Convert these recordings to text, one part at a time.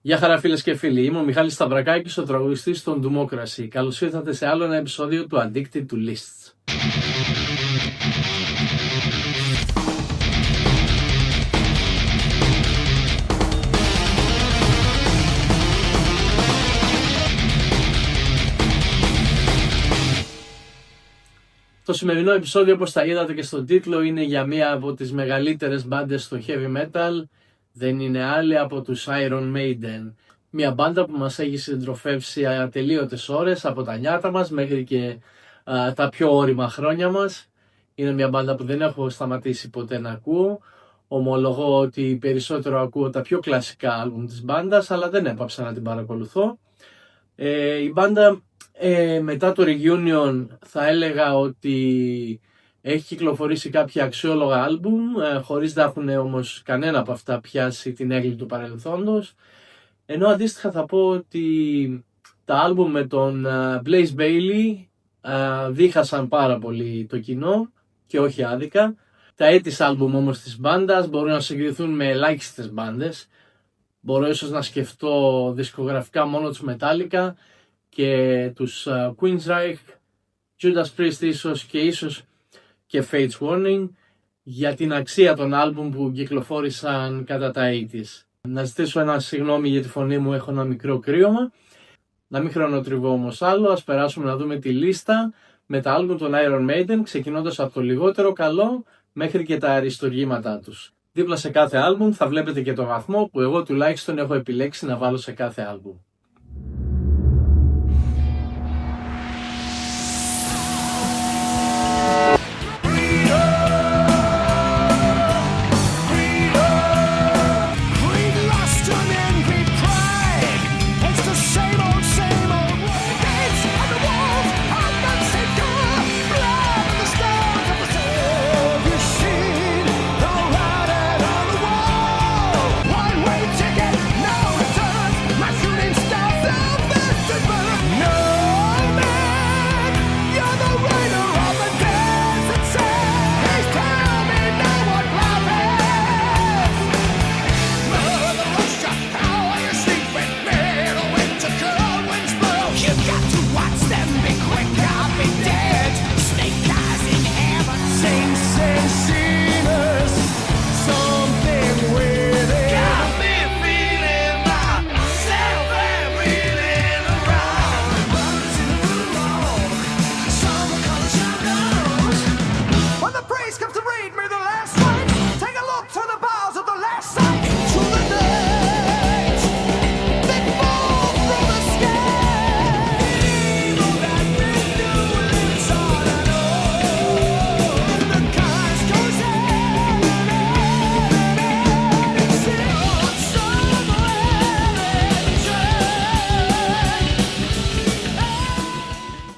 Γεια χαρά φίλες και φίλοι, είμαι ο Μιχάλης Σταυρακάκης, ο τραγουδιστής των Democracy. Καλώς ήρθατε σε άλλο ένα επεισόδιο του Addicted to Lists. Το σημερινό επεισόδιο, όπως τα είδατε και στον τίτλο, είναι για μία από τις μεγαλύτερες μπάντες στο heavy metal. Δεν είναι άλλη από τους Iron Maiden. Μια μπάντα που μας έχει συντροφεύσει ατελείωτες ώρες από τα νιάτα μας μέχρι και τα πιο όρημα χρόνια μας. Είναι μια μπάντα που δεν έχω σταματήσει ποτέ να ακούω. Ομολογώ ότι περισσότερο ακούω τα πιο κλασικά άλμπουμ της μπάντας, αλλά δεν έπαψα να την παρακολουθώ. Η μπάντα μετά το reunion θα έλεγα ότι έχει κυκλοφορήσει κάποια αξιόλογα άλμπουμ, χωρίς να έχουν όμως κανένα από αυτά πιάσει την έγκλη του παρελθόντος. Ενώ αντίστοιχα θα πω ότι τα άλμπουμ με τον Blaze Bayley δίχασαν πάρα πολύ το κοινό και όχι άδικα. Τα έτης άλμπουμ όμως της μπάντας μπορούν να συγκριθούν με ελάχιστες μπάντες. Μπορώ ίσως να σκεφτώ δισκογραφικά μόνο τους Metallica και τους Queensryche, Judas Priest ίσως και Fates Warning για την αξία των άλμπουμ που κυκλοφόρησαν κατά τα 80's. Να ζητήσω ένα συγγνώμη για τη φωνή μου, έχω ένα μικρό κρύωμα. Να μην χρονοτριβώ όμως άλλο, ας περάσουμε να δούμε τη λίστα με τα άλμπουμ των Iron Maiden, ξεκινώντας από το λιγότερο καλό μέχρι και τα αριστουργήματά τους. Δίπλα σε κάθε άλμπουμ θα βλέπετε και το βαθμό που εγώ τουλάχιστον έχω επιλέξει να βάλω σε κάθε άλμπουμ.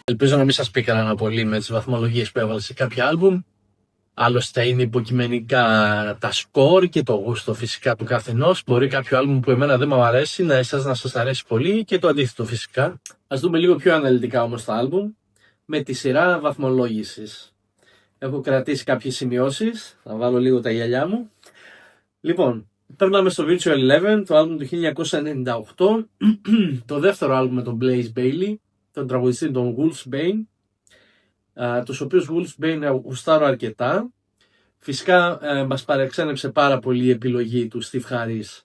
Ελπίζω να μην σας πει κανένα πολύ με τις βαθμολογίες που έβαλα σε κάποια άλμπουμ. Άλλωστε είναι υποκειμενικά τα σκορ και το γούστο φυσικά του καθενός. Μπορεί κάποιο άλμπουμ που εμένα δεν μου αρέσει να σας αρέσει πολύ και το αντίθετο φυσικά. Ας δούμε λίγο πιο αναλυτικά όμως τα άλμπουμ με τη σειρά βαθμολόγησης. Έχω κρατήσει κάποιες σημειώσεις, θα βάλω λίγο τα γυαλιά μου. Λοιπόν, περνάμε στο Virtual Eleven, το άλμπουμ του 1998, το δεύτερο άλμπουμ με τον Blaze Bayley, τον τραγουδιστή των Wolfsbane, τους οποίους Wolfsbane γουστάρω αρκετά. Φυσικά μας παρεξένεψε πάρα πολύ η επιλογή του Steve Harris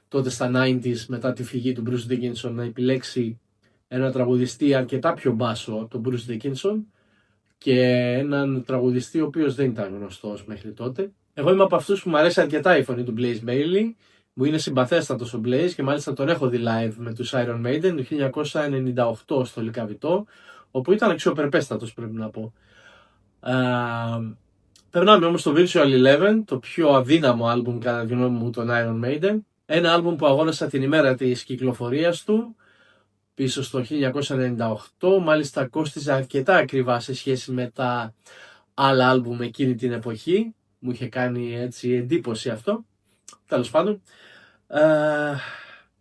τότε στα 90's μετά τη φυγή του Bruce Dickinson να επιλέξει ένα τραγουδιστή αρκετά πιο μπάσο από τον Bruce Dickinson και έναν τραγουδιστή ο οποίος δεν ήταν γνωστός μέχρι τότε. Εγώ είμαι από αυτούς που μου αρέσει αρκετά η φωνή του Blaze Bayley. Μου είναι συμπαθέστατος ο Blaze και μάλιστα τον έχω δει live με τους Iron Maiden το 1998 στο Λυκαβητό, όπου ήταν αξιοπρεπέστατος πρέπει να πω. Περνάμε όμως στο Virtual Eleven, το πιο αδύναμο άλμπουμ κατά τη γνώμη μου των Iron Maiden. Ένα άλμπουμ που αγόρασα την ημέρα της κυκλοφορίας του, πίσω στο 1998, μάλιστα κόστιζε αρκετά ακριβά σε σχέση με τα άλλα άλμπουμ εκείνη την εποχή. Μου είχε κάνει έτσι εντύπωση αυτό. Τέλος πάντων,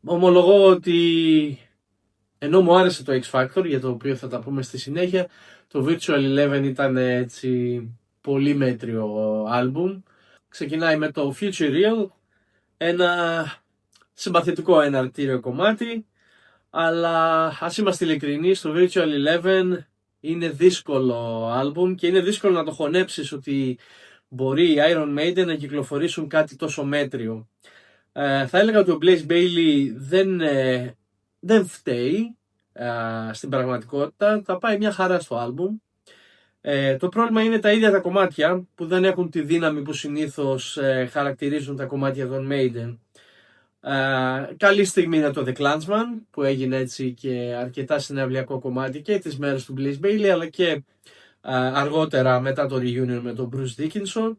ομολογώ ότι ενώ μου άρεσε το X Factor, για το οποίο θα τα πούμε στη συνέχεια, το Virtual Eleven ήταν έτσι πολύ μέτριο άλμπουμ. Ξεκινάει με το Future Real, ένα Συμπαθητικό εναρτήριο κομμάτι, αλλά ας είμαστε ειλικρινείς, το Virtual Eleven είναι δύσκολο άλμπουμ και είναι δύσκολο να το χωνέψεις ότι μπορεί οι Iron Maiden να κυκλοφορήσουν κάτι τόσο μέτριο. Θα έλεγα ότι ο Blaze Bayley δεν φταίει στην πραγματικότητα, θα πάει μια χαρά στο άλμπουμ. Το πρόβλημα είναι τα ίδια τα κομμάτια που δεν έχουν τη δύναμη που συνήθως χαρακτηρίζουν τα κομμάτια των Maiden. Καλή στιγμή είναι το The Clansman που έγινε έτσι και αρκετά συναυλιακό κομμάτι και τις μέρες του Blaze Bayley, αλλά και αργότερα μετά το reunion με τον Bruce Dickinson.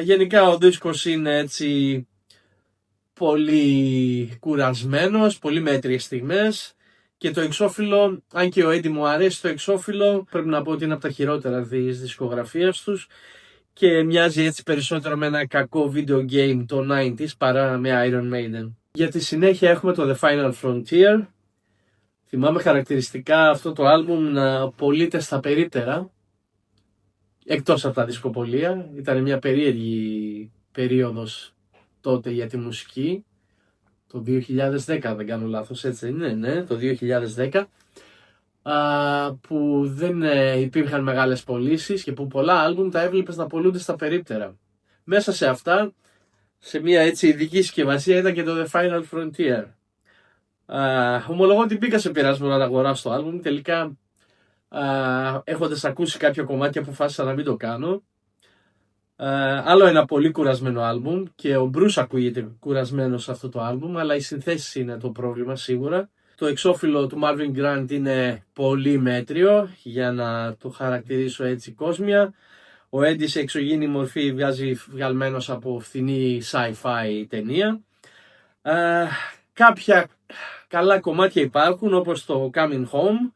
Γενικά ο δίσκος είναι έτσι πολύ κουρασμένος, πολύ μέτριες στιγμές και το εξώφυλλο, αν και ο Eddie μου αρέσει το εξώφυλλο, πρέπει να πω ότι είναι από τα χειρότερα της δισκογραφίας τους και μοιάζει έτσι περισσότερο με ένα κακό video game το 90s παρά με Iron Maiden. Για τη συνέχεια έχουμε το The Final Frontier. Θυμάμαι χαρακτηριστικά αυτό το άλμπουμ να πωλείται στα περίπτερα, εκτός από τα δισκοπολία. Ήταν μια περίεργη περίοδος τότε για τη μουσική. Το 2010, δεν κάνω λάθος, έτσι είναι, ναι, το 2010. Που δεν υπήρχαν μεγάλες πωλήσεις και που πολλά άλμπουμ τα έβλεπες να πωλούνται στα περίπτερα. Μέσα σε αυτά, σε μια έτσι ειδική συσκευασία ήταν και το The Final Frontier. Ομολογώ ότι μπήκα σε πειρασμό να αγοράσω το άλμπουμ. Τελικά, έχοντας ακούσει κάποια κομμάτια, αποφάσισα να μην το κάνω. Άλλο ένα πολύ κουρασμένο άλμπουμ και ο Bruce ακούγεται κουρασμένος σε αυτό το άλμπουμ, αλλά οι συνθέσεις είναι το πρόβλημα σίγουρα. Το εξώφυλλο του Marvin Grant είναι πολύ μέτριο για να το χαρακτηρίσω έτσι κόσμια. Ο Eddie σε εξωγήινη μορφή βγάζει βγαλμένος από φθηνή sci-fi ταινία. Κάποια καλά κομμάτια υπάρχουν όπως το Coming Home,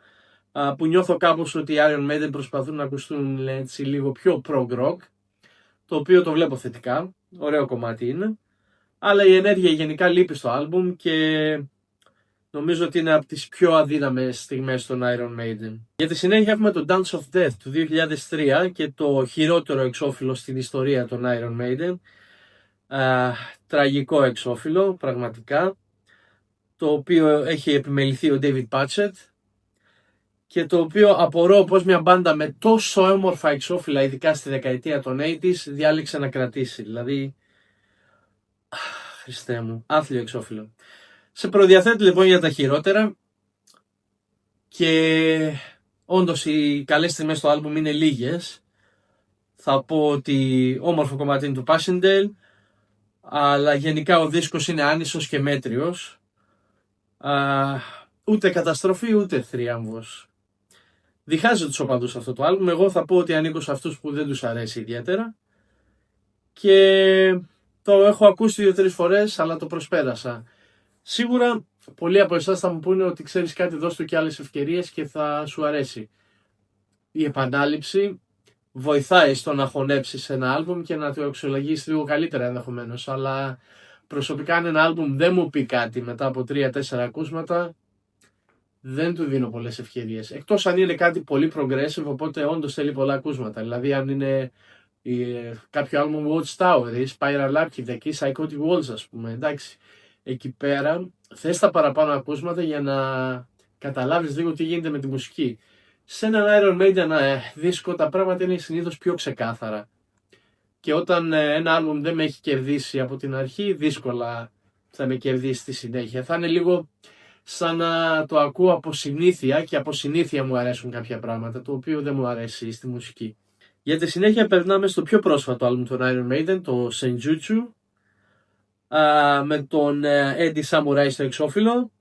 που νιώθω κάπως ότι οι Iron Maiden προσπαθούν να ακουστούν έτσι λίγο πιο prog rock, το οποίο το βλέπω θετικά, ωραίο κομμάτι είναι, αλλά η ενέργεια γενικά λείπει στο άλμπουμ και νομίζω ότι είναι από τις πιο αδύναμες στιγμές των Iron Maiden. Για τη συνέχεια έχουμε το Dance of Death του 2003 και το χειρότερο εξώφυλλο στην ιστορία των Iron Maiden. Τραγικό εξώφυλλο, πραγματικά, το οποίο έχει επιμεληθεί ο David Patchett και το οποίο απορώ πως μια μπάντα με τόσο όμορφα εξώφυλλα, ειδικά στη δεκαετία των 80s, διάλεξε να κρατήσει. Δηλαδή, Χριστέ μου, άθλιο εξώφυλλο. Σε προδιαθέτει λοιπόν για τα χειρότερα και όντως οι καλές στιγμές στο άλμπουμ είναι λίγες. Θα πω ότι όμορφο κομμάτι είναι του Passchendaele, αλλά γενικά ο δίσκος είναι άνισος και μέτριος. Ούτε καταστροφή ούτε θρίαμβος. Διχάζει τους οπαδούς αυτό το άλμπουμ. Εγώ θα πω ότι ανήκω σε αυτούς που δεν τους αρέσει ιδιαίτερα και το έχω ακούσει 2-3 φορές, αλλά το προσπέρασα. Σίγουρα πολλοί από εσάς θα μου πούνε ότι ξέρεις κάτι, δώσ' του και άλλες ευκαιρίες και θα σου αρέσει. Η επανάληψη βοηθάει στο να χωνέψεις ένα άλμπουμ και να το αξιολογήσεις λίγο καλύτερα ενδεχομένως, αλλά προσωπικά αν ένα άλμπουμ δεν μου πει κάτι μετά από 3-4 ακούσματα, δεν του δίνω πολλές ευκαιρίες. Εκτός αν είναι κάτι πολύ progressive, οπότε όντως θέλει πολλά ακούσματα. Δηλαδή αν είναι κάποιο άλμπουμ Watchtower ή Spiral Architect ή Psychotic Walls, ας πούμε, εντάξει. Εκεί πέρα θες τα παραπάνω ακούσματα για να καταλάβεις λίγο τι γίνεται με τη μουσική. Σε έναν Iron Maiden δίσκο τα πράγματα είναι συνήθως πιο ξεκάθαρα. Και όταν ένα άλμπουμ δεν με έχει κερδίσει από την αρχή, δύσκολα θα με κερδίσει στη συνέχεια. Θα είναι λίγο σαν να το ακούω από συνήθεια και από συνήθεια μου αρέσουν κάποια πράγματα, το οποίο δεν μου αρέσει στη μουσική. Για τη συνέχεια περνάμε στο πιο πρόσφατο άλμπουμ των Iron Maiden, το Senjutsu, με τον Eddie Samurai στο εξώφυλλο.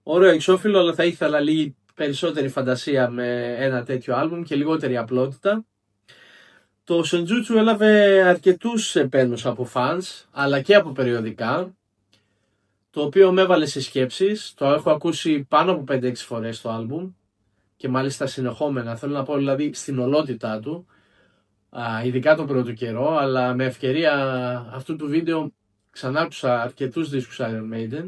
Ωραίο εξώφυλλο, αλλά θα ήθελα λίγη περισσότερη φαντασία με ένα τέτοιο άλμπουμ και λιγότερη απλότητα. Το Senjutsu έλαβε αρκετούς επένους από fans, αλλά και από περιοδικά, το οποίο με έβαλε σε σκέψεις. Το έχω ακούσει πάνω από 5-6 φορές το άλμπουμ και μάλιστα συνεχόμενα, θέλω να πω δηλαδή στην ολότητά του, ειδικά τον πρώτο καιρό, αλλά με ευκαιρία αυτού του βίντεο ξανά άκουσα αρκετούς δίσκους Iron Maiden.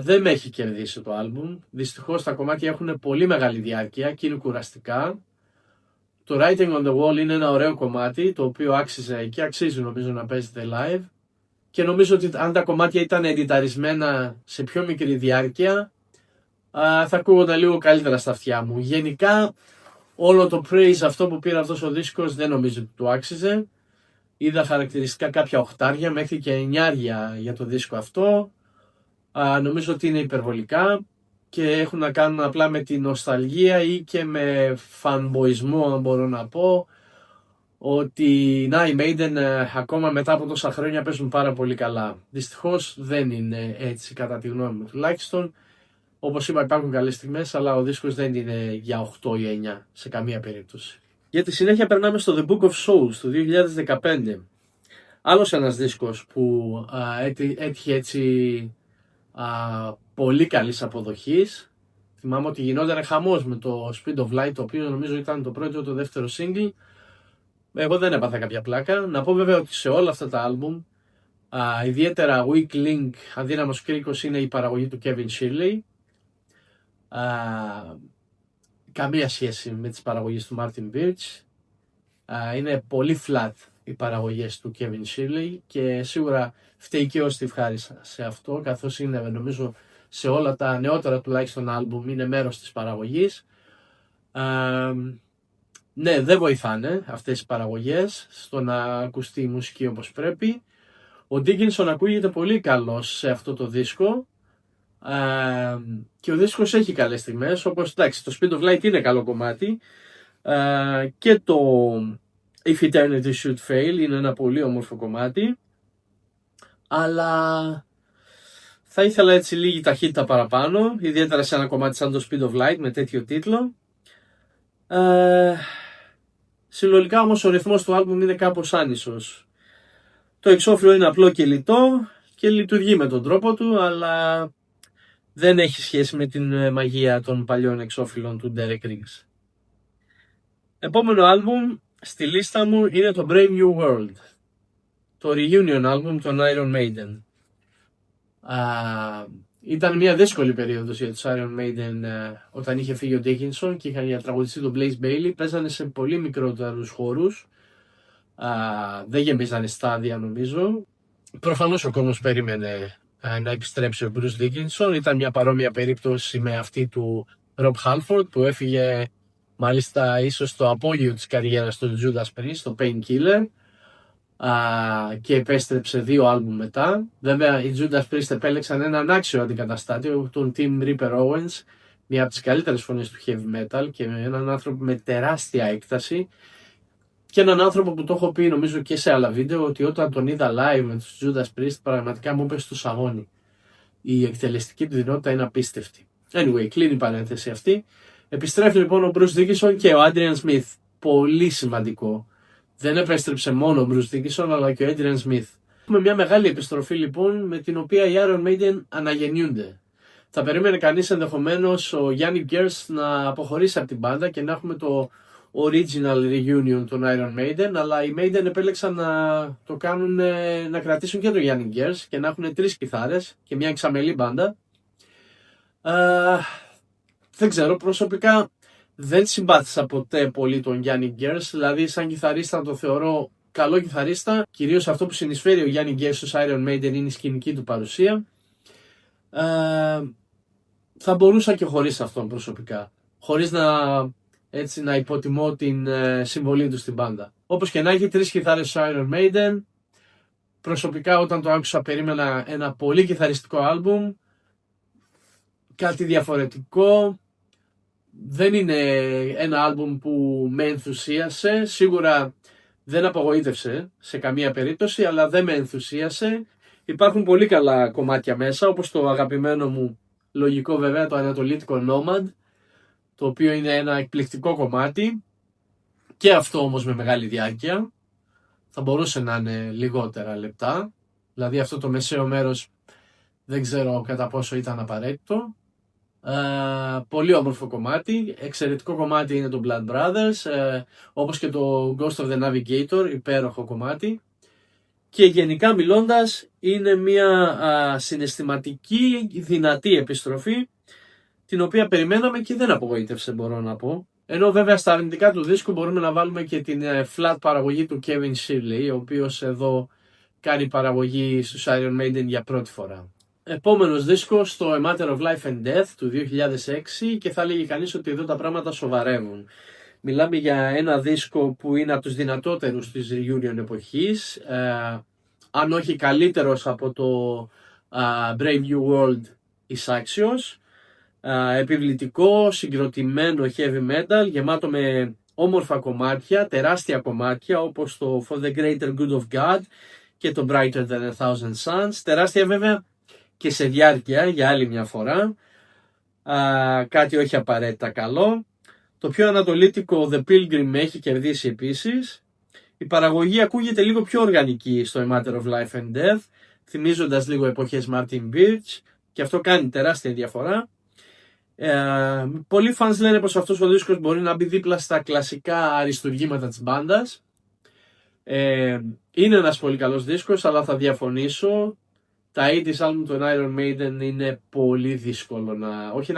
Δεν με έχει κερδίσει το άλμπουμ. Δυστυχώς τα κομμάτια έχουν πολύ μεγάλη διάρκεια και είναι κουραστικά. Το Writing on the Wall είναι ένα ωραίο κομμάτι, το οποίο άξιζε και αξίζει νομίζω να παίζεται live. και νομίζω ότι αν τα κομμάτια ήταν εντιταρισμένα σε πιο μικρή διάρκεια θα ακούγονταν λίγο καλύτερα στα αυτιά μου. Γενικά όλο το praise αυτό που πήρε αυτός ο δίσκος δεν νομίζω ότι του άξιζε. Είδα χαρακτηριστικά κάποια 8 μέχρι και 9 για το δίσκο αυτό. Νομίζω ότι είναι υπερβολικά και έχουν να κάνουν απλά με την νοσταλγία ή και με φανμποϊσμό, αν μπορώ να πω, ότι οι Maiden ακόμα μετά από τόσα χρόνια παίζουν πάρα πολύ καλά. Δυστυχώς δεν είναι έτσι κατά τη γνώμη μου τουλάχιστον. Όπως είπα, υπάρχουν καλές στιγμές, αλλά ο δίσκος δεν είναι για 8 ή 9 σε καμία περίπτωση. Για τη συνέχεια περνάμε στο The Book of Souls του 2015. Άλλος ένας δίσκος που έτυχε έτσι πολύ καλής αποδοχής. Θυμάμαι ότι γινόταν χαμός με το Speed of Light, το οποίο νομίζω ήταν το πρώτο ή το δεύτερο single. Εγώ δεν έπαθα κάποια πλάκα. Να πω βέβαια ότι σε όλα αυτά τα άλμπουμ, ιδιαίτερα Weak Link, Αδύναμος Κρίκος, είναι η παραγωγή του Kevin Shirley. Καμία σχέση με τις παραγωγές του Martin Birch. Είναι πολύ flat οι παραγωγές του Kevin Shirley και σίγουρα φταίει και ο Steve Harris σε αυτό, καθώς είναι νομίζω σε όλα τα νεότερα τουλάχιστον άλμπουμ είναι μέρος της παραγωγής. Ναι, δεν βοηθάνε αυτές οι παραγωγές στο να ακουστεί η μουσική όπως πρέπει. Ο Dickinson ακούγεται πολύ καλός σε αυτό το δίσκο και ο δίσκος έχει καλές στιγμές, όπως εντάξει, το Speed of Light είναι καλό κομμάτι και το If Eternity Should Fail είναι ένα πολύ όμορφο κομμάτι, αλλά θα ήθελα έτσι λίγη ταχύτητα παραπάνω, ιδιαίτερα σε ένα κομμάτι σαν το Speed of Light με τέτοιο τίτλο. Συνολικά όμως ο ρυθμός του άλμπουμ είναι κάπως άνισος. Το εξώφυλλο είναι απλό και λιτό και λειτουργεί με τον τρόπο του, αλλά δεν έχει σχέση με την μαγεία των παλιών εξώφυλλων του Derek Riggs. Επόμενο άλμπουμ στη λίστα μου είναι το Brave New World, το reunion άλμπουμ των Iron Maiden. Ήταν μια δύσκολη περίοδος για τους Iron Maiden όταν είχε φύγει ο Dickinson και είχαν για τραγουδιστή τον Blaze Bayley. Παίζανε σε πολύ μικρότερους χώρους, δεν γεμίζανε στάδια νομίζω. Προφανώς ο κόσμος περίμενε να επιστρέψει ο Bruce Dickinson. Ήταν μια παρόμοια περίπτωση με αυτή του Rob Halford που έφυγε μάλιστα ίσως στο απόγειο της καριέρας του Judas Priest, το Painkiller, και επέστρεψε 2 άλμπουμ μετά. Βέβαια οι Judas Priest επέλεξαν έναν άξιο αντικαταστάτη, τον Tim Ripper Owens, μια από τις καλύτερες φωνές του heavy metal και έναν άνθρωπο με τεράστια έκταση και έναν άνθρωπο που το έχω πει νομίζω και σε άλλα βίντεο, ότι όταν τον είδα live με τους Judas Priest πραγματικά μου έπεσε στο σαγόνι. Η εκτελεστική του δυνατότητα είναι απίστευτη. Anyway, κλείνει η παρένθεση αυτή. Επιστρέφει λοιπόν ο Bruce Dickinson και ο Adrian Smith. Πολύ σημαντικό. Δεν επέστρεψε μόνο ο Bruce Dickinson αλλά και ο Adrian Smith. Έχουμε μια μεγάλη επιστροφή λοιπόν με την οποία οι Iron Maiden αναγεννιούνται. Θα περίμενε κανείς ενδεχομένως ο Yannick Gers να αποχωρήσει από την μπάντα και να έχουμε το original reunion των Iron Maiden, αλλά οι Maiden επέλεξαν να το κάνουν, να κρατήσουν και τον Yannick Gers και να έχουν 3 κιθάρες και μια εξαμελή μπάντα. Δεν ξέρω, προσωπικά δεν συμπάθησα ποτέ πολύ τον Yannick Gers, δηλαδή σαν κιθαρίστα το θεωρώ καλό κιθαρίστα, κυρίως αυτό που συνεισφέρει ο Yannick Gers στους Iron Maiden είναι η σκηνική του παρουσία. Θα μπορούσα και χωρίς αυτόν προσωπικά, χωρίς να υποτιμώ την συμβολή του στην μπάντα. Όπως και να έχει 3 κιθάρες στους Iron Maiden, προσωπικά όταν το άκουσα περίμενα ένα πολύ κιθαριστικό άλμπουμ, κάτι διαφορετικό. Δεν είναι ένα άλμπουμ που με ενθουσίασε, σίγουρα δεν απογοήτευσε σε καμία περίπτωση, αλλά δεν με ενθουσίασε. Υπάρχουν πολύ καλά κομμάτια μέσα, όπως το αγαπημένο μου, λογικό βέβαια, το ανατολίτικο Nomad, το οποίο είναι ένα εκπληκτικό κομμάτι και αυτό όμως με μεγάλη διάρκεια. Θα μπορούσε να είναι λιγότερα λεπτά, δηλαδή αυτό το μεσαίο μέρος δεν ξέρω κατά πόσο ήταν απαραίτητο. Πολύ όμορφο κομμάτι, εξαιρετικό κομμάτι είναι το Blood Brothers, όπως και το Ghost of the Navigator, υπέροχο κομμάτι. Και γενικά μιλώντας είναι μια συναισθηματική, δυνατή επιστροφή, την οποία περιμέναμε και δεν απογοήτευσε μπορώ να πω. Ενώ βέβαια στα αρνητικά του δίσκου μπορούμε να βάλουμε και την flat παραγωγή του Kevin Shirley, ο οποίος εδώ κάνει παραγωγή στους Iron Maiden για πρώτη φορά. Επόμενος δίσκος, το A Matter of Life and Death του 2006, και θα έλεγε κανείς ότι εδώ τα πράγματα σοβαρεύουν. Μιλάμε για ένα δίσκο που είναι από τους δυνατότερους της reunion εποχής, αν όχι καλύτερος από το Brave New World εις άξιος. Επιβλητικό, συγκροτημένο heavy metal, γεμάτο με όμορφα κομμάτια, τεράστια κομμάτια όπως το For the Greater Good of God και το Brighter Than a Thousand Suns. Τεράστια βέβαια και σε διάρκεια για άλλη μια φορά, κάτι όχι απαραίτητα καλό. Το πιο ανατολίτικο The Pilgrim έχει κερδίσει επίσης. Η παραγωγή ακούγεται λίγο πιο οργανική στο A Matter of Life and Death, θυμίζοντας λίγο εποχές Martin Birch, και αυτό κάνει τεράστια διαφορά. Πολλοί fans λένε πως αυτός ο δίσκος μπορεί να μπει δίπλα στα κλασικά αριστουργήματα της μπάντας. Είναι ένας πολύ καλός δίσκος, αλλά θα διαφωνήσω. Τα 80's album των Iron Maiden είναι πολύ δύσκολο όχι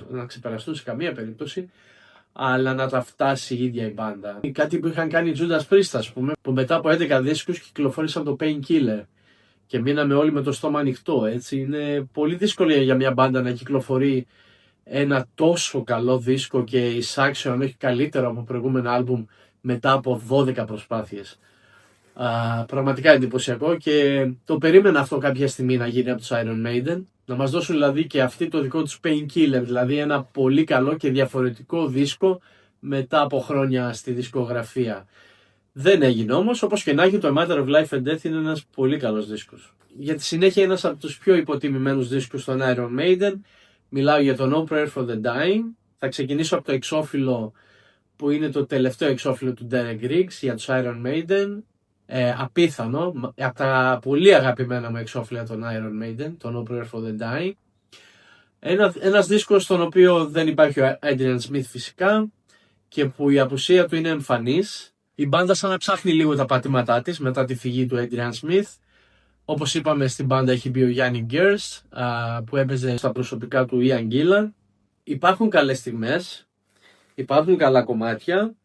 να ξεπεραστούν σε καμία περίπτωση, αλλά να τα φτάσει η ίδια η μπάντα. Κάτι που είχαν κάνει οι Judas Priest, ας πούμε, που μετά από 11 δίσκους κυκλοφόρησαν το Painkiller και μείναμε όλοι με το στόμα ανοιχτό, έτσι. Είναι πολύ δύσκολο για μια μπάντα να κυκλοφορεί ένα τόσο καλό δίσκο και εισάξιο, αν όχι καλύτερο από προηγούμενα άλμπουμ, μετά από 12 προσπάθειες. Πραγματικά εντυπωσιακό, και το περίμενα αυτό κάποια στιγμή να γίνει από τους Iron Maiden, να μας δώσουν δηλαδή και αυτοί το δικό τους Painkiller, δηλαδή ένα πολύ καλό και διαφορετικό δίσκο μετά από χρόνια στη δισκογραφία. Δεν έγινε όμως, όπως και να έχει, το A Matter of Life and Death είναι ένας πολύ καλός δίσκος. Για τη συνέχεια, ένας από τους πιο υποτιμημένους δίσκους των Iron Maiden, μιλάω για το No Prayer for the Dying. Θα ξεκινήσω από το εξώφυλλο που είναι το τελευταίο εξώφυλλο του Derek Riggs για τους Iron Maiden. Απίθανο, από τα πολύ αγαπημένα μου εξώφυλλα των Iron Maiden, το No Prayer for the Dying. Ένας δίσκος στον οποίο δεν υπάρχει ο Adrian Smith φυσικά και που η απουσία του είναι εμφανής. Η μπάντα σαν να ψάχνει λίγο τα πατήματά της μετά τη φυγή του Adrian Smith. Όπως είπαμε, στην μπάντα έχει μπει ο Γιάννη Γκέρς, που έπαιζε στα προσωπικά του Ian Gillan. Υπάρχουν καλές στιγμές, υπάρχουν καλά κομμάτια,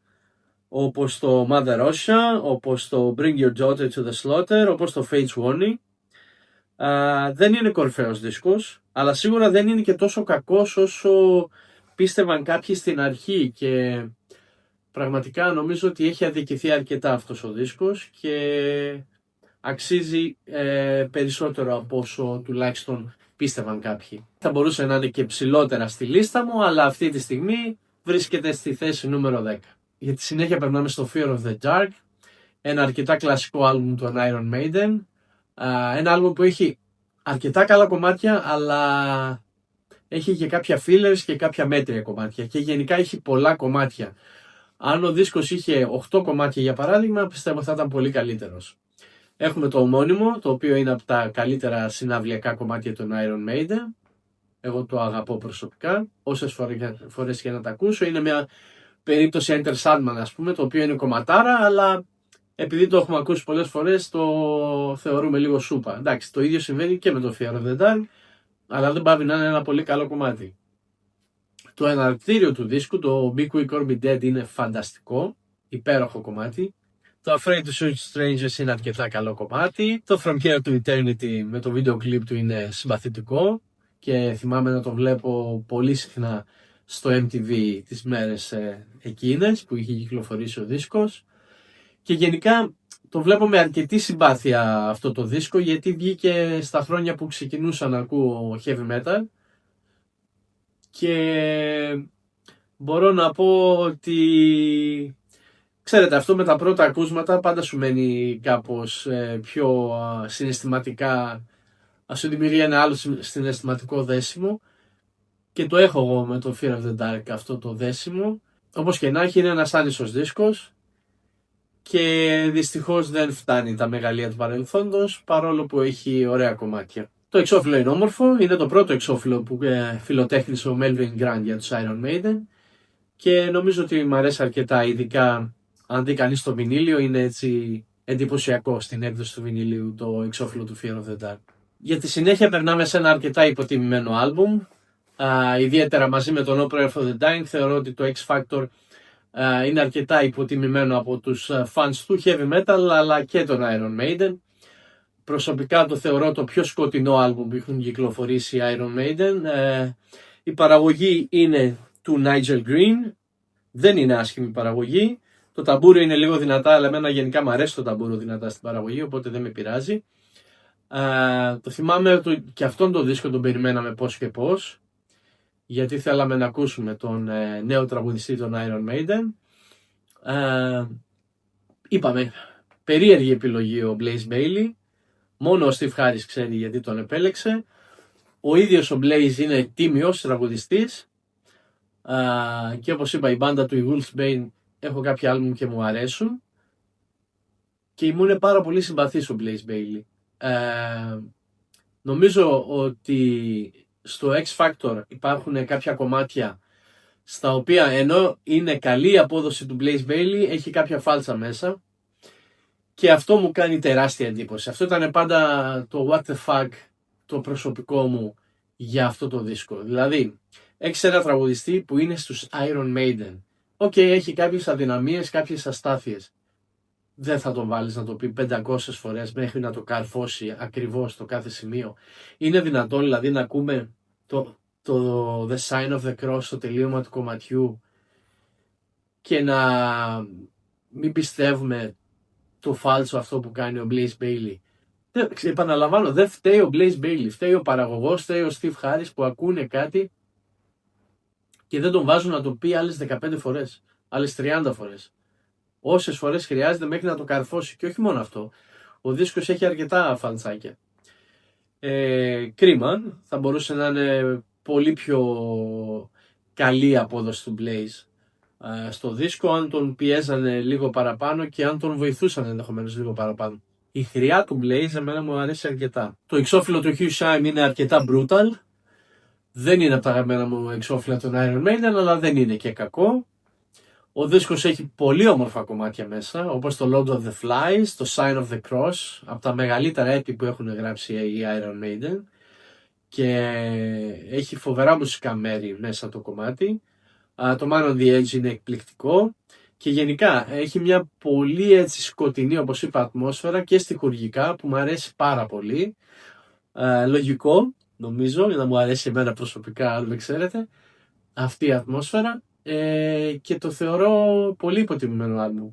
όπως το Mother Russia, όπως το Bring Your Daughter to the Slaughter, όπως το Fate's Warning. Δεν είναι κορυφαίος δίσκος, αλλά σίγουρα δεν είναι και τόσο κακός όσο πίστευαν κάποιοι στην αρχή, και πραγματικά νομίζω ότι έχει αδικηθεί αρκετά αυτός ο δίσκος και αξίζει περισσότερο από όσο τουλάχιστον πίστευαν κάποιοι. Θα μπορούσε να είναι και ψηλότερα στη λίστα μου, αλλά αυτή τη στιγμή βρίσκεται στη θέση νούμερο 10. Για τη συνέχεια περνάμε στο Fear of the Dark, ένα αρκετά κλασικό άλμπουμ των Iron Maiden. Ένα άλμπουμ που έχει αρκετά καλά κομμάτια, αλλά έχει και κάποια fillers και κάποια μέτρια κομμάτια, και γενικά έχει πολλά κομμάτια. Αν ο δίσκος είχε 8 κομμάτια για παράδειγμα, πιστεύω θα ήταν πολύ καλύτερος. Έχουμε το ομώνυμο, το οποίο είναι από τα καλύτερα συναυλιακά κομμάτια των Iron Maiden. Εγώ το αγαπώ προσωπικά, όσες φορές και να τα ακούσω. Είναι μια περίπτωση Enter Sandman, ας πούμε, το οποίο είναι κομματάρα, αλλά επειδή το έχουμε ακούσει πολλές φορές, το θεωρούμε λίγο σούπα. Εντάξει, το ίδιο συμβαίνει και με το Fear of the Dark, αλλά δεν πάβει να είναι ένα πολύ καλό κομμάτι. Το εναρκτήριο του δίσκου, το Be Quick or Be Dead, είναι φανταστικό, υπέροχο κομμάτι. Το Afraid to Shoot Strangers είναι αρκετά καλό κομμάτι. Το From Here to Eternity με το βίντεο κλιπ του είναι συμπαθητικό και θυμάμαι να το βλέπω πολύ συχνά στο MTV τις μέρες εκείνες που είχε κυκλοφορήσει ο δίσκος. Και γενικά το βλέπω με αρκετή συμπάθεια αυτό το δίσκο, γιατί βγήκε στα χρόνια που ξεκινούσα να ακούω heavy metal και μπορώ να πω ότι, ξέρετε, αυτό με τα πρώτα ακούσματα πάντα σου μένει κάπως πιο συναισθηματικά, ας σου δημιουργεί ένα άλλο συναισθηματικό δέσιμο, και το έχω εγώ με το Fear of the Dark αυτό το δέσιμο. Όπως και να έχει, είναι ένας άνισος δίσκος και δυστυχώς δεν φτάνει τα μεγαλεία του παρελθόντος, παρόλο που έχει ωραία κομμάτια. Το εξώφυλλο είναι όμορφο, είναι το πρώτο εξώφυλλο που φιλοτέχνησε ο Melvin Grant για τους Iron Maiden και νομίζω ότι μου αρέσει αρκετά, ειδικά αν δει κανείς το βινίλιο, είναι έτσι εντυπωσιακό στην έκδοση του βινιλίου το εξώφυλλο του Fear of the Dark. Για τη συνέχεια περνάμε σε ένα αρκετά υποτιμημένο άλμπουμ, ιδιαίτερα μαζί με το No Prayer for the Dying. Θεωρώ ότι το X Factor είναι αρκετά υποτιμημένο από τους fans του heavy metal αλλά και των Iron Maiden. προσωπικά το θεωρώ το πιο σκοτεινό άλμπουμ που έχουν κυκλοφορήσει οι Iron Maiden. Η παραγωγή είναι του Nigel Green, δεν είναι άσχημη παραγωγή. Το ταμπούρο είναι λίγο δυνατά, αλλά εμένα γενικά μου αρέσει το ταμπούρο δυνατά στην παραγωγή, οπότε δεν με πειράζει. Το θυμάμαι και αυτόν τον δίσκο τον περιμέναμε πώς και πώς, γιατί θέλαμε να ακούσουμε τον νέο τραγουδιστή των Iron Maiden. Είπαμε, περίεργη επιλογή ο Blaze Bayley. Μόνο ο Steve Harris ξέρει γιατί τον επέλεξε. Ο ίδιος ο Blaze είναι τίμιος τραγουδιστής. Και όπως είπα, η μπάντα του, η Wolfsbane, έχω κάποια άλμπουμ και μου αρέσουν. Και μου είναι πάρα πολύ συμπαθής ο Blaze Bayley. Νομίζω ότι στο X Factor υπάρχουν κάποια κομμάτια στα οποία, ενώ είναι καλή η απόδοση του Blaze Bayley, έχει κάποια φάλτσα μέσα. Και αυτό μου κάνει τεράστια εντύπωση. Αυτό ήταν πάντα το what the fuck το προσωπικό μου για αυτό το δίσκο. Δηλαδή, έχεις ένα τραγουδιστή που είναι στους Iron Maiden. Έχει κάποιες αδυναμίες, κάποιες αστάθειες. Δεν θα τον βάλεις να το πει 500 φορές μέχρι να το καρφώσει ακριβώς το κάθε σημείο. Είναι δυνατόν δηλαδή να ακούμε το The Sign of the Cross στο τελείωμα του κομματιού και να μην πιστεύουμε το φάλτσο αυτό που κάνει ο Blaze Bayley. Επαναλαμβάνω, δεν φταίει ο Blaze Bayley, φταίει ο παραγωγός, φταίει ο Steve Harris που ακούνε κάτι και δεν τον βάζουν να το πει άλλες 15 φορές, άλλες 30 φορές. Όσες φορές χρειάζεται μέχρι να το καρφώσει. Και όχι μόνο αυτό, ο δίσκος έχει αρκετά φαλτσάκια. Κρίμα, θα μπορούσε να είναι πολύ πιο καλή η απόδοση του Blaze στο δίσκο αν τον πιέζανε λίγο παραπάνω και αν τον βοηθούσαν ενδεχομένως λίγο παραπάνω. Η χρειά του Blaze εμένα μου αρέσει αρκετά. Το εξώφυλλο του Hugh Shime είναι αρκετά brutal. Δεν είναι από τα αγαπημένα μου εξώφυλλα των Iron Maiden, αλλά δεν είναι και κακό. Ο δίσκος έχει πολύ όμορφα κομμάτια μέσα, όπως το Lord of the Flies, το Sign of the Cross, από τα μεγαλύτερα έπι που έχουν γράψει οι Iron Maiden, και έχει φοβερά μουσικά μέρη μέσα το κομμάτι. Το Man on the Edge είναι εκπληκτικό και γενικά έχει μια πολύ έτσι σκοτεινή, όπως είπα, ατμόσφαιρα και στιχουργικά που μου αρέσει πάρα πολύ. Λογικό νομίζω, για να μου αρέσει εμένα προσωπικά, αν με ξέρετε, αυτή η ατμόσφαιρα. Και το θεωρώ πολύ υποτιμημένο άλμπουμ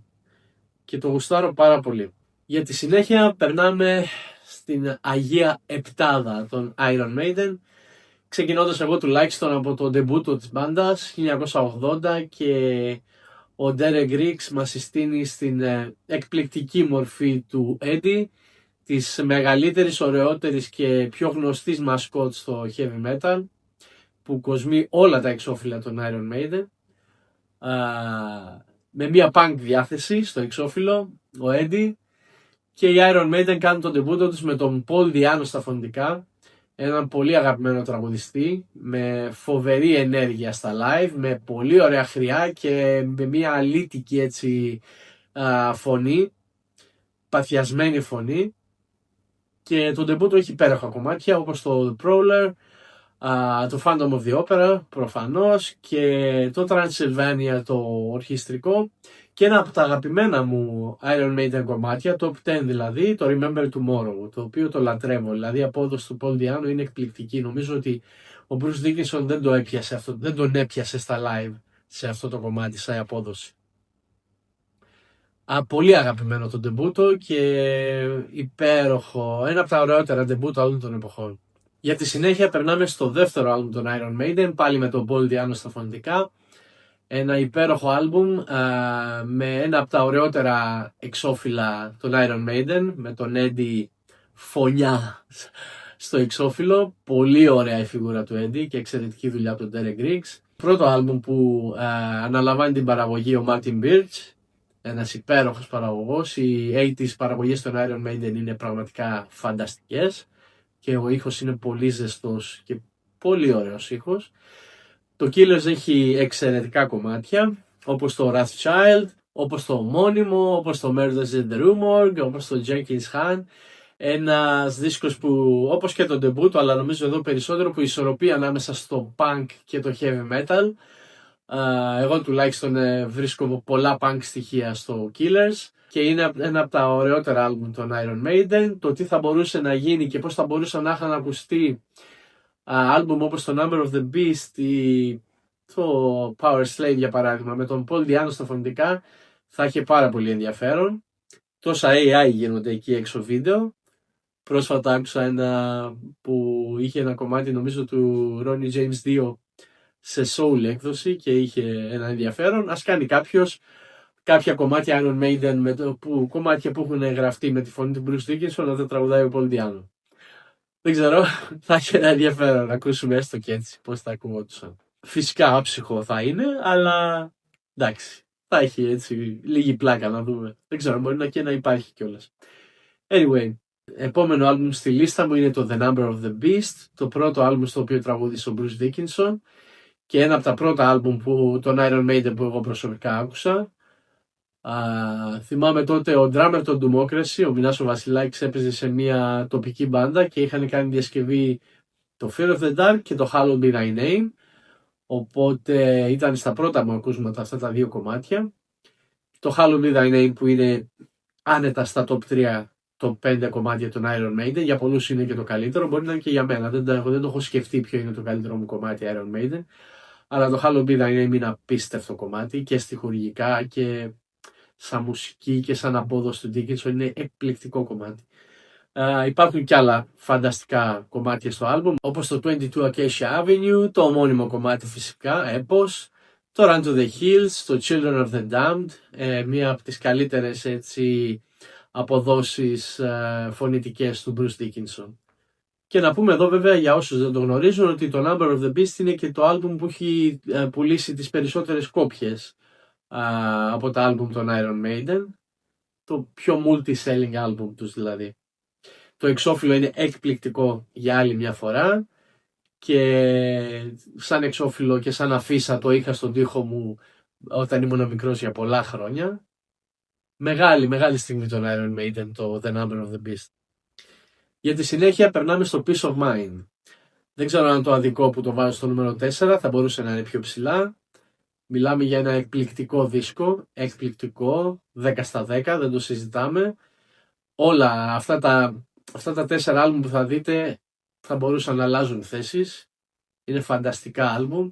και το γουστάρω πάρα πολύ. Για τη συνέχεια περνάμε στην Αγία Επτάδα των Iron Maiden, ξεκινώντας εγώ τουλάχιστον από το ντεμπούτο της μπάντας 1980, και ο Derek Riggs μας συστήνει στην εκπληκτική μορφή του Eddie, της μεγαλύτερης, ωραιότερης και πιο γνωστής μασκότ στο heavy metal, που κοσμεί όλα τα εξώφυλλα των Iron Maiden, με μια punk διάθεση στο εξώφυλλο, ο Eddie. Και οι Iron Maiden κάνουν τον ντεμπούτο τους με τον Paul Di'Anno στα φωνητικά, έναν πολύ αγαπημένο τραγουδιστή με φοβερή ενέργεια στα live, με πολύ ωραία χρειά και με μια αλήτικη έτσι φωνή, παθιασμένη φωνή. Και το ντεμπούτο έχει υπέροχα κομμάτια όπως το The Prowler, το Phantom of the Opera προφανώς, και το Transylvania το ορχιστρικό, και ένα από τα αγαπημένα μου Iron Maiden κομμάτια, top 10 δηλαδή, το Remember Tomorrow, το οποίο το λατρεύω. Δηλαδή η απόδοση του Paul Di'Anno είναι εκπληκτική. Νομίζω ότι ο Bruce Dickinson δεν τον έπιασε στα live σε αυτό το κομμάτι σαν απόδοση. Πολύ αγαπημένο το ντεμπούτο και υπέροχο, ένα από τα ωραιότερα ντεμπούτο όλων των εποχών. Για τη συνέχεια περνάμε στο δεύτερο άλμπουμ των Iron Maiden, πάλι με τον Paul Di'Anno στα φωνητικά. Ένα υπέροχο άλμπουμ με ένα από τα ωραιότερα εξώφυλλα των Iron Maiden, με τον Eddie φωνιά στο εξώφυλλο. Πολύ ωραία η φιγούρα του Eddie και εξαιρετική δουλειά από τον Derek Riggs. Πρώτο άλμπουμ που αναλαμβάνει την παραγωγή ο Martin Birch, ένας υπέροχος παραγωγός. Οι 80's παραγωγές των Iron Maiden είναι πραγματικά φανταστικές και ο ήχος είναι πολύ ζεστός και πολύ ωραίος ήχος. Το Killers έχει εξαιρετικά κομμάτια, όπως το Wrathchild, όπως το ομώνυμο, όπως το Murders in the Rue Morgue, όπως το Jenkins Han. Ένας δίσκος που, όπως και το debut, αλλά νομίζω εδώ περισσότερο, που ισορροπεί ανάμεσα στο punk και το heavy metal. Εγώ τουλάχιστον βρίσκω πολλά punk στοιχεία στο Killers και είναι ένα από τα ωραιότερα άλμπουμ των Iron Maiden. Το τι θα μπορούσε να γίνει και πώς θα μπορούσε να είχαν ακουστεί άλμπουμ όπως το Number of the Beast ή το Power Slave για παράδειγμα με τον Paul Di'Anno στα φωνητικά θα είχε πάρα πολύ ενδιαφέρον. Τόσα AI γίνονται εκεί έξω βίντεο. Πρόσφατα άκουσα ένα που είχε ένα κομμάτι νομίζω του Ronnie James 2 σε soul έκδοση και είχε ένα ενδιαφέρον. Ας κάνει κάποιος κάποια κομμάτια Iron Maiden κομμάτια που έχουν γραφτεί με τη φωνή του Bruce Dickinson να τα τραγουδάει ο Paul Di'Anno. Δεν ξέρω, θα έχει ένα ενδιαφέρον να ακούσουμε έστω και έτσι πώς θα ακουγόντουσαν. Φυσικά άψυχο θα είναι, αλλά εντάξει, θα έχει έτσι λίγη πλάκα να δούμε. Δεν ξέρω, μπορεί να υπάρχει κιόλας. Anyway, επόμενο άλμπουμ στη λίστα μου είναι το The Number of the Beast, το πρώτο άλμπουμ στο οποίο τραγούδισε ο Bruce Dickinson και ένα από τα πρώτα άλμπουμ των Iron Maiden που εγώ προσωπικά άκουσα. Θυμάμαι τότε ο drummer των Democracy, ο Μινάσο Βασιλάκης, έπαιζε σε μια τοπική μπάντα και είχαν κάνει διασκευή το Fear of the Dark και το Hallowed Be Thy Name, οπότε ήταν στα πρώτα μου ακούσματα αυτά τα δύο κομμάτια. Το Hallowed Be Thy Name που είναι άνετα στα top 3, top 5 κομμάτια των Iron Maiden, για πολλούς είναι και το καλύτερο, μπορεί να είναι και για μένα, δεν το έχω σκεφτεί ποιο είναι το καλύτερο μου κομμάτι Iron Maiden, αλλά το Hallowed Be Thy Name είναι απίστευτο κομμάτι και στιχουργικά και σαν μουσική και σαν απόδοση του Dickinson, είναι εκπληκτικό κομμάτι. Υπάρχουν και άλλα φανταστικά κομμάτια στο άλμπουμ, όπως το 22 Acacia Avenue, το ομώνυμο κομμάτι φυσικά, Epos, το Run to the Hills, το Children of the Damned, μία από τις καλύτερες έτσι αποδόσεις φωνητικές του Bruce Dickinson. Και να πούμε εδώ βέβαια για όσους δεν το γνωρίζουν ότι το Number of the Beast είναι και το άλμπουμ που έχει πουλήσει τις περισσότερες κόπιες από τα άλμπουμ των Iron Maiden, το πιο multi-selling άλμπουμ τους δηλαδή. Το εξώφυλλο είναι εκπληκτικό για άλλη μια φορά και σαν εξώφυλλο και σαν αφίσα το είχα στον τοίχο μου όταν ήμουν μικρός για πολλά χρόνια. Μεγάλη στιγμή των Iron Maiden το The Number of the Beast. Για τη συνέχεια περνάμε στο Peace of Mind. Δεν ξέρω αν το αδικό που το βάζω στο νούμερο 4 θα μπορούσε να είναι πιο ψηλά. Μιλάμε για ένα εκπληκτικό δίσκο, εκπληκτικό, 10 στα 10, δεν το συζητάμε. Όλα αυτά τα 4 άλμπουμ που θα δείτε θα μπορούσαν να αλλάζουν θέσεις. Είναι φανταστικά άλμπουμ.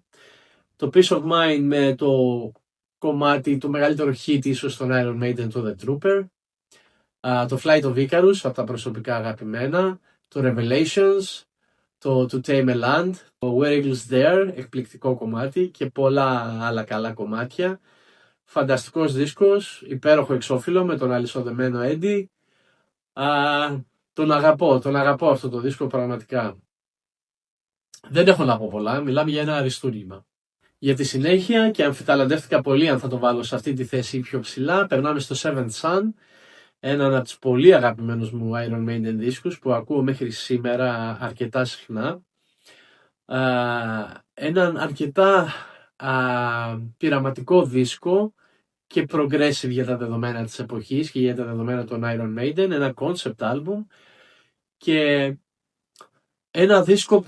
Το Peace of Mind με το κομμάτι, το μεγαλύτερο hit ίσως των Iron Maiden, το The Trooper. Το Flight of Icarus, από τα προσωπικά αγαπημένα. Το Revelations. Το To Tame a Land, το Where Eagles Dare, εκπληκτικό κομμάτι και πολλά άλλα καλά κομμάτια. Φανταστικός δίσκος, υπέροχο εξώφυλλο με τον αλυσοδεμένο Eddie. Τον αγαπώ αυτό το δίσκο πραγματικά. Δεν έχω να πω πολλά, μιλάμε για ένα αριστούργημα. Για τη συνέχεια, και αμφιταλαντεύτηκα πολύ αν θα το βάλω σε αυτή τη θέση πιο ψηλά, περνάμε στο Seventh Son, έναν από τους πολύ αγαπημένους μου Iron Maiden δίσκους που ακούω μέχρι σήμερα αρκετά συχνά. Έναν αρκετά πειραματικό δίσκο και progressive για τα δεδομένα της εποχής και για τα δεδομένα των Iron Maiden, ένα concept album και ένα δίσκο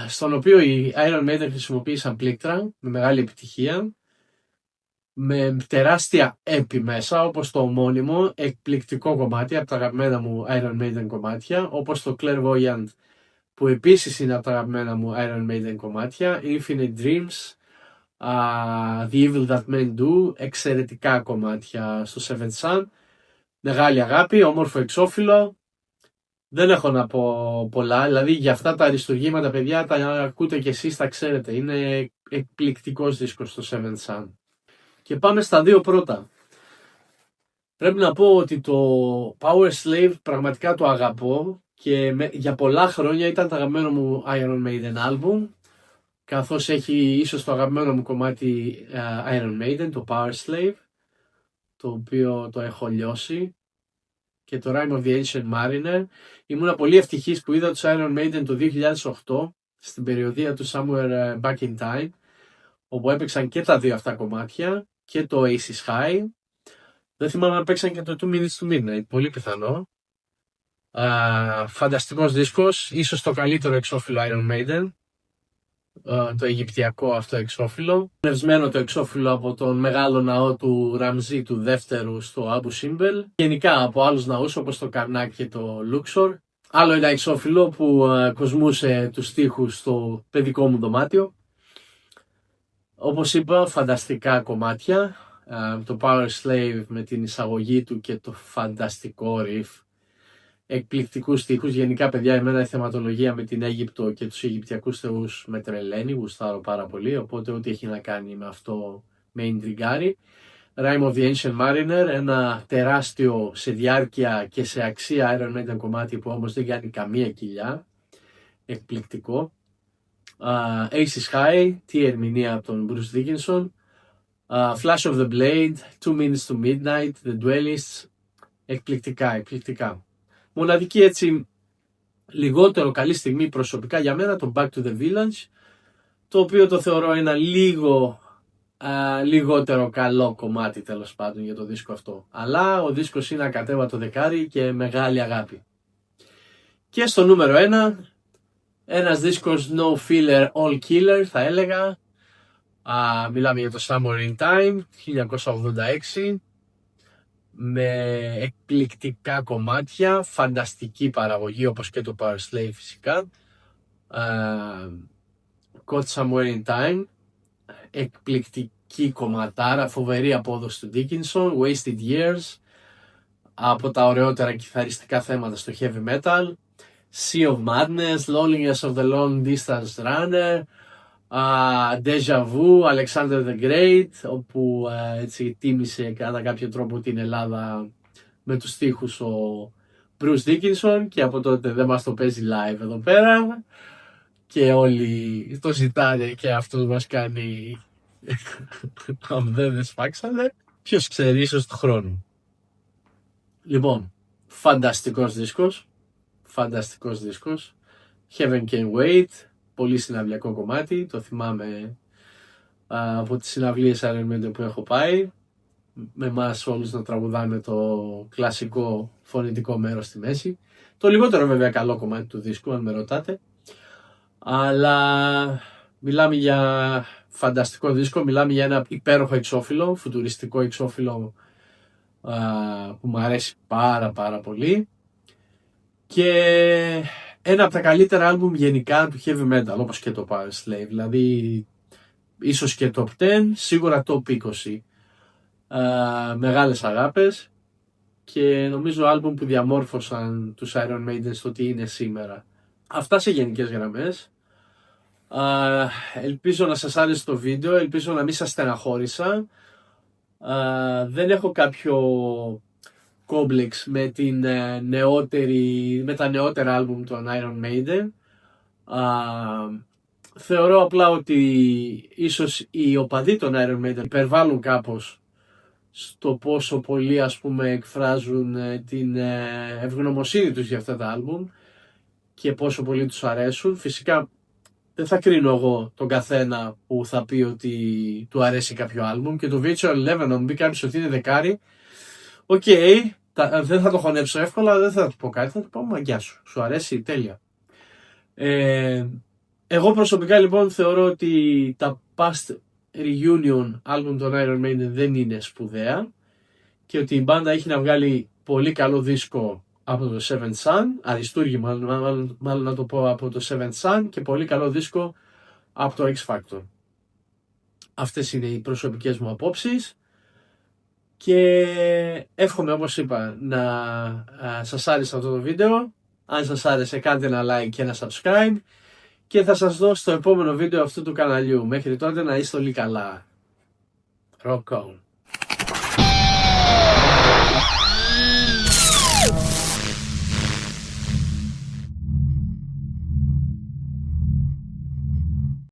στον οποίο οι Iron Maiden χρησιμοποίησαν πλήκτρα με μεγάλη επιτυχία, με τεράστια έπι μέσα, όπως το ομώνυμο εκπληκτικό κομμάτι από τα αγαπημένα μου Iron Maiden κομμάτια, όπως το Clairvoyant που επίσης είναι από τα αγαπημένα μου Iron Maiden κομμάτια, Infinite Dreams, The Evil That Men Do, εξαιρετικά κομμάτια στο Seventh Son, μεγάλη αγάπη, όμορφο εξώφυλλο. Δεν έχω να πω πολλά, δηλαδή για αυτά τα αριστουργήματα παιδιά τα ακούτε κι εσείς, τα ξέρετε, είναι εκπληκτικός δίσκος στο Seventh Son. Και πάμε στα δύο πρώτα. Πρέπει να πω ότι το Power Slave πραγματικά το αγαπώ και για πολλά χρόνια ήταν το αγαπημένο μου Iron Maiden album, καθώς έχει ίσως το αγαπημένο μου κομμάτι Iron Maiden, το Power Slave, το οποίο το έχω λιώσει, και το Rime of the Ancient Mariner. Ήμουνα πολύ ευτυχής που είδα τους Iron Maiden το 2008 στην περιοδία του Somewhere Back in Time, όπου έπαιξαν και τα δύο αυτά κομμάτια και το Aces High. Δεν θυμάμαι αν παίξαν και το 2 Minutes to Midnight, πολύ πιθανό. Φανταστικός δίσκος, ίσως το καλύτερο εξώφυλλο Iron Maiden. το αιγυπτιακό αυτό εξώφυλλο. Εμπνευσμένο το εξώφυλλο από τον μεγάλο ναό του Ραμζή του δεύτερου στο Άμπου Σίμπελ. Γενικά από άλλους ναούς όπως το Καρνάκ και το Λούξορ. Άλλο ένα εξώφυλλο που κοσμούσε τους τοίχους στο παιδικό μου δωμάτιο. Όπως είπα, φανταστικά κομμάτια. Το Power Slave με την εισαγωγή του και το φανταστικό riff. Εκπληκτικούς στίχους. Γενικά, παιδιά, εμένα η θεματολογία με την Αίγυπτο και τους Αιγυπτιακούς θεούς με τρελαίνει, γουστάρω πάρα πολύ, οπότε ό,τι έχει να κάνει με αυτό με ιντριγκάρει. Rime of the Ancient Mariner, ένα τεράστιο σε διάρκεια και σε αξία Iron Maiden κομμάτι που όμως δεν κάνει καμία κοιλιά. Εκπληκτικό. Aces High, τι ερμηνεία από τον Bruce Dickinson. Flash of the Blade, 2 Minutes to Midnight, The Duelists. Εκπληκτικά. Μοναδική έτσι λιγότερο καλή στιγμή προσωπικά για μένα το Back to the Village, το οποίο το θεωρώ ένα λιγότερο καλό κομμάτι τέλος πάντων για το δίσκο αυτό. Αλλά ο δίσκος είναι ακατέβατο δεκάρι και μεγάλη αγάπη. Και στο νούμερο 1, ένας δίσκος no filler all killer θα έλεγα. Μιλάμε για το Summer in Time 1986. Με εκπληκτικά κομμάτια, φανταστική παραγωγή όπως και το Power Slave φυσικά. Caught Somewhere in Time, εκπληκτική κομματάρα, φοβερή απόδοση του Dickinson. Wasted Years, από τα ωραιότερα κιθαριστικά θέματα στο heavy metal. Sea of Madness, Loneliness of the Long Distance Runner, Deja Vu, Alexander the Great, όπου έτσι τίμησε κατά κάποιο τρόπο την Ελλάδα με τους στίχους ο Bruce Dickinson και από τότε δεν μας το παίζει live εδώ πέρα και όλοι το ζητάνε και αυτό μας κάνει αν δεν σφάξανε, ποιος ξέρει, ίσως του χρόνου. Λοιπόν, φανταστικός δίσκος, Heaven Can Wait, πολύ συναυλιακό κομμάτι, το θυμάμαι από τις συναυλίες Iron Maiden που έχω πάει, με εμάς όλους να τραγουδάμε το κλασικό φωνητικό μέρος στη μέση. Το λιγότερο βέβαια καλό κομμάτι του δίσκου αν με ρωτάτε, αλλά μιλάμε για φανταστικό δίσκο, μιλάμε για ένα υπέροχο εξώφυλλο, φουτουριστικό εξώφυλλο που μου αρέσει πάρα πολύ και ένα από τα καλύτερα άλμπουμ γενικά του heavy metal, όπως και το Power Slave, δηλαδή ίσως και top 10, σίγουρα top 20. Μεγάλες αγάπες και νομίζω άλμπουμ που διαμόρφωσαν τους Iron Maiden στο τι είναι σήμερα. Αυτά σε γενικές γραμμές. Ελπίζω να σας άρεσε το βίντεο, ελπίζω να μην σας στεναχώρησα. Δεν έχω κάποιο κόμπλεξ με, με τα νεότερα άλμπουμ των Iron Maiden. Θεωρώ απλά ότι ίσως οι οπαδοί των Iron Maiden υπερβάλλουν κάπως στο πόσο πολύ ας πούμε εκφράζουν την ευγνωμοσύνη τους για αυτά τα άλμπουμ και πόσο πολύ τους αρέσουν. Φυσικά δεν θα κρίνω εγώ τον καθένα που θα πει ότι του αρέσει κάποιο άλμπουμ και το Virtual Eleven, αν μπει κάποιος ότι είναι δεκάρι, οκ, δεν θα το χωνέψω εύκολα, δεν θα του πω κάτι, θα του πω μαγκιά σου αρέσει, τέλεια. Εγώ προσωπικά λοιπόν θεωρώ ότι τα past reunion άλμπουμ των Iron Maiden δεν είναι σπουδαία και ότι η μπάντα έχει να βγάλει πολύ καλό δίσκο από το Seventh Sun, αριστούργημα μάλλον να το πω, από το Seventh Sun και πολύ καλό δίσκο από το X Factor. Αυτές είναι οι προσωπικές μου απόψεις και εύχομαι, όπως είπα, να σας άρεσε αυτό το βίντεο. Αν σας άρεσε κάντε ένα like και ένα subscribe και θα σας δω στο επόμενο βίντεο αυτού του καναλιού. Μέχρι τότε να είστε όλοι καλά. Rock on.